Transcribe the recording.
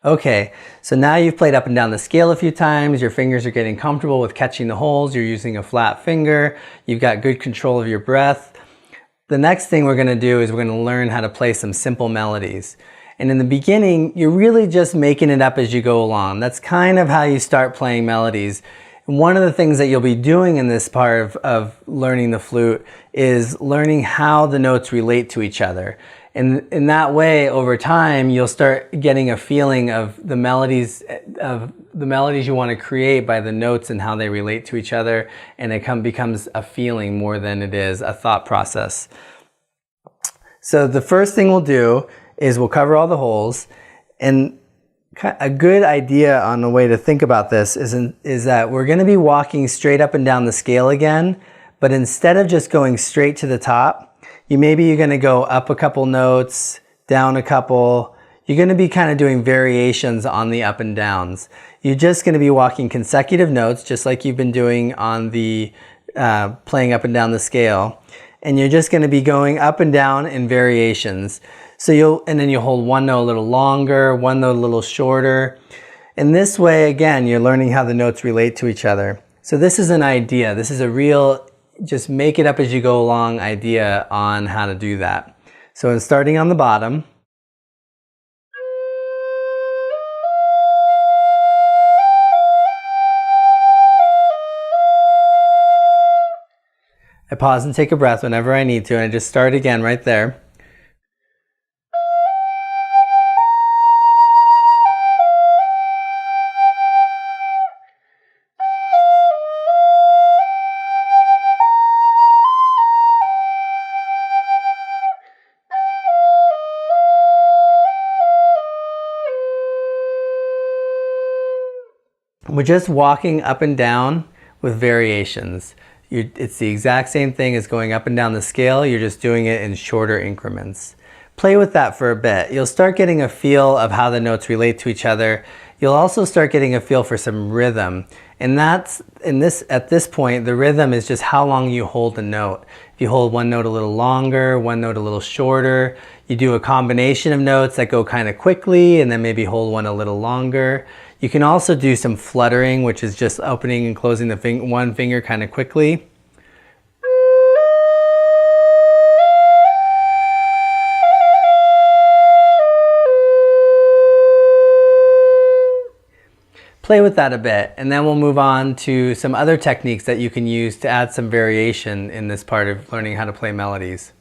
Okay, so now you've played up and down the scale a few times, your fingers are getting comfortable with catching the holes, you're using a flat finger, you've got good control of your breath. The next thing we're going to do is we're going to learn how to play some simple melodies. And in the beginning, you're really just making it up as you go along. That's kind of how you start playing melodies. And one of the things that you'll be doing in this part of learning the flute is learning how the notes relate to each other. And in that way, over time, you'll start getting a feeling of the melodies you want to create by the notes and how they relate to each other, and it becomes a feeling more than it is a thought process. So the first thing we'll do is we'll cover all the holes, and a good idea on the way to think about this is that we're going to be walking straight up and down the scale again, but instead of just going straight to the top, you're going to go up a couple notes, down a couple. You're going to be kind of doing variations on the up and downs. You're just going to be walking consecutive notes, just like you've been doing on the playing up and down the scale. And you're just going to be going up and down in variations. So then you'll hold one note a little longer, one note a little shorter. And this way, again, you're learning how the notes relate to each other. So this is an idea. This is a real, just make it up as you go along idea on how to do that. So starting on the bottom. I pause and take a breath whenever I need to, and I just start again right there. We're just walking up and down with variations. It's the exact same thing as going up and down the scale, you're just doing it in shorter increments. Play with that for a bit. You'll start getting a feel of how the notes relate to each other. You'll also start getting a feel for some rhythm. And at this point, the rhythm is just how long you hold a note. If you hold one note a little longer, one note a little shorter, you do a combination of notes that go kind of quickly and then maybe hold one a little longer. You can also do some fluttering, which is just opening and closing the one finger kind of quickly. Play with that a bit, and then we'll move on to some other techniques that you can use to add some variation in this part of learning how to play melodies.